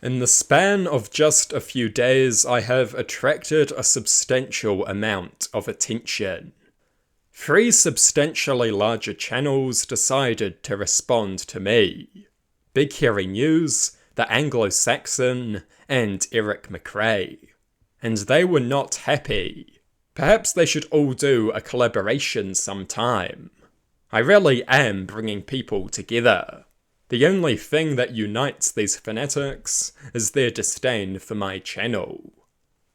In the span of just a few days, I have attracted a substantial amount of attention. 3 substantially larger channels decided to respond to me. Big Hairy News, the Anglo-Saxon, and Eric McRae. And they were not happy. Perhaps they should all do a collaboration sometime. I really am bringing people together. The only thing that unites these fanatics is their disdain for my channel.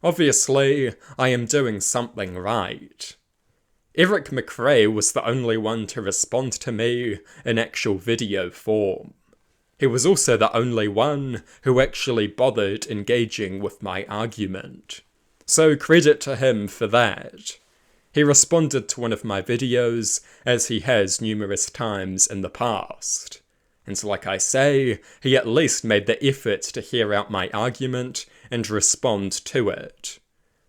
Obviously, I am doing something right. Eric McRae was the only one to respond to me in actual video form. He was also the only one who actually bothered engaging with my argument. So credit to him for that. He responded to one of my videos, as he has numerous times in the past. And like I say, he at least made the effort to hear out my argument and respond to it.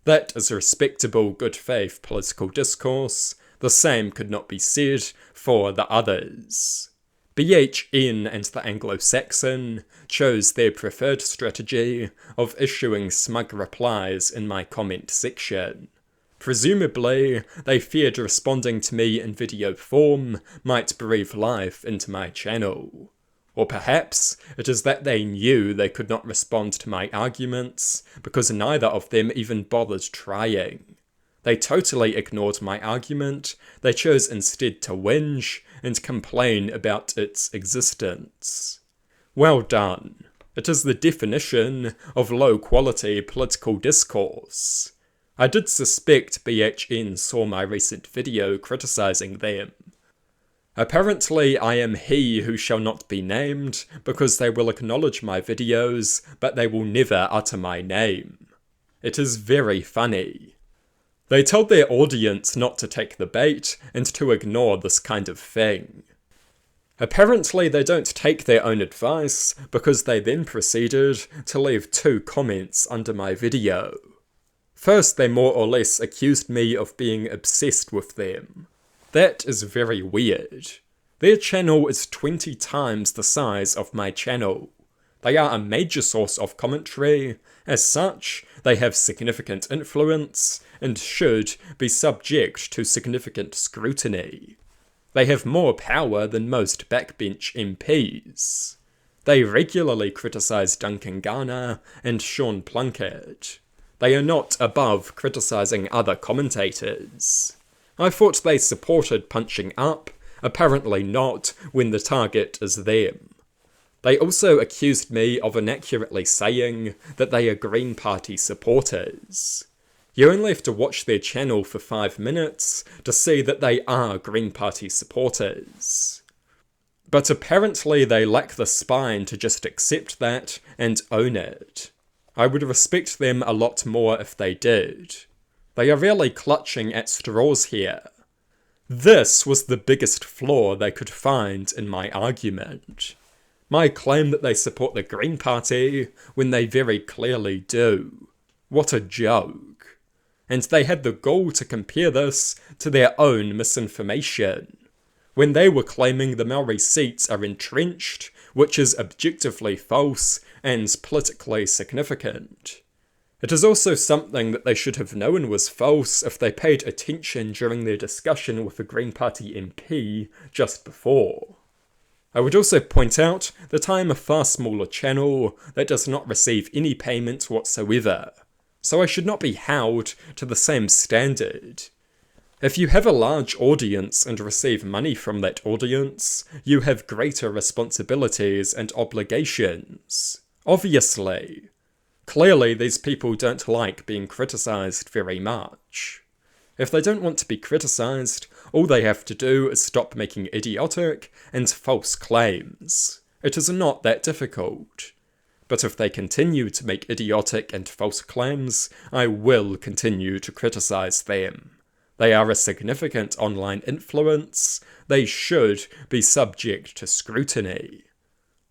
That is respectable good faith political discourse. The same could not be said for the others. BHN and the Anglo-Saxon chose their preferred strategy of issuing smug replies in my comment section. Presumably, they feared responding to me in video form might breathe life into my channel. Or perhaps it is that they knew they could not respond to my arguments because neither of them even bothered trying. They totally ignored my argument, they chose instead to whinge and complain about its existence. Well done. It is the definition of low-quality political discourse. I did suspect BHN saw my recent video criticising them. Apparently I am he who shall not be named, because they will acknowledge my videos, but they will never utter my name. It is very funny. They told their audience not to take the bait, and to ignore this kind of thing. Apparently they don't take their own advice, because they then proceeded to leave 2 comments under my video. First, they more or less accused me of being obsessed with them. That is very weird. Their channel is 20 times the size of my channel. They are a major source of commentary. As such, they have significant influence, and should be subject to significant scrutiny. They have more power than most backbench MPs. They regularly criticise Duncan Garner and Sean Plunkett. They are not above criticising other commentators. I thought they supported punching up, apparently not when the target is them. They also accused me of inaccurately saying that they are Green Party supporters. You only have to watch their channel for 5 minutes to see that they are Green Party supporters. But apparently they lack the spine to just accept that and own it. I would respect them a lot more if they did. They are really clutching at straws here. This was the biggest flaw they could find in my argument. My claim that they support the Green Party when they very clearly do. What a joke. And they had the gall to compare this to their own misinformation. When they were claiming the Maori seats are entrenched, which is objectively false and politically significant. It is also something that they should have known was false if they paid attention during their discussion with the Green Party MP just before. I would also point out that I am a far smaller channel that does not receive any payment whatsoever, so I should not be held to the same standard. If you have a large audience and receive money from that audience, you have greater responsibilities and obligations. Obviously. Clearly, these people don't like being criticised very much. If they don't want to be criticised, all they have to do is stop making idiotic and false claims. It is not that difficult. But if they continue to make idiotic and false claims, I will continue to criticise them. They are a significant online influence. They should be subject to scrutiny.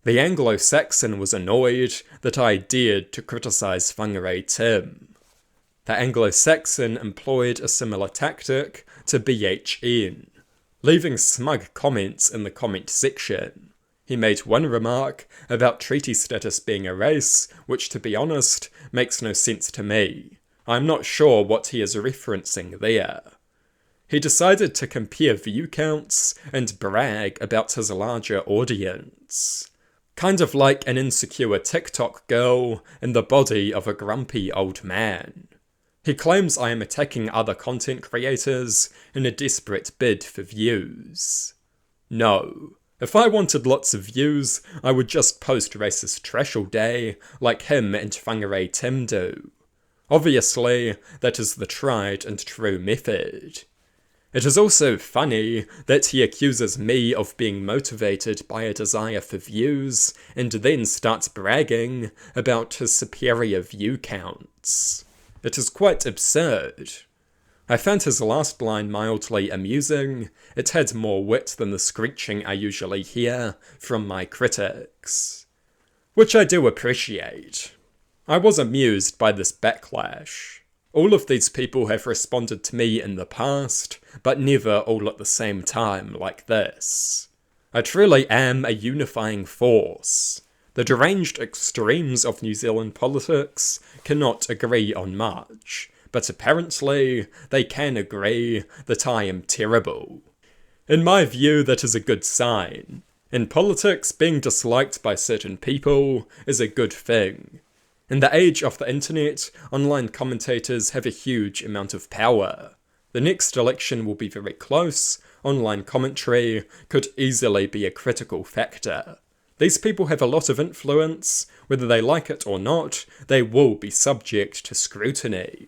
The Anglo-Saxon was annoyed that I dared to criticise Whangarei Tim. The Anglo-Saxon employed a similar tactic to BHN, leaving smug comments in the comment section. He made one remark about treaty status being a race, which, to be honest, makes no sense to me. I'm not sure what he is referencing there. He decided to compare view counts and brag about his larger audience. Kind of like an insecure TikTok girl in the body of a grumpy old man. He claims I am attacking other content creators in a desperate bid for views. No. If I wanted lots of views, I would just post racist trash all day, like him and Whangarei Tim do. Obviously, that is the tried and true method. It is also funny that he accuses me of being motivated by a desire for views, and then starts bragging about his superior view counts. It is quite absurd. I found his last line mildly amusing. It had more wit than the screeching I usually hear from my critics. Which I do appreciate. I was amused by this backlash. All of these people have responded to me in the past, but never all at the same time like this. I truly am a unifying force. The deranged extremes of New Zealand politics cannot agree on much, but apparently they can agree that I am terrible. In my view, that is a good sign. In politics, being disliked by certain people is a good thing. In the age of the internet, online commentators have a huge amount of power. The next election will be very close. Online commentary could easily be a critical factor. These people have a lot of influence. Whether they like it or not, they will be subject to scrutiny.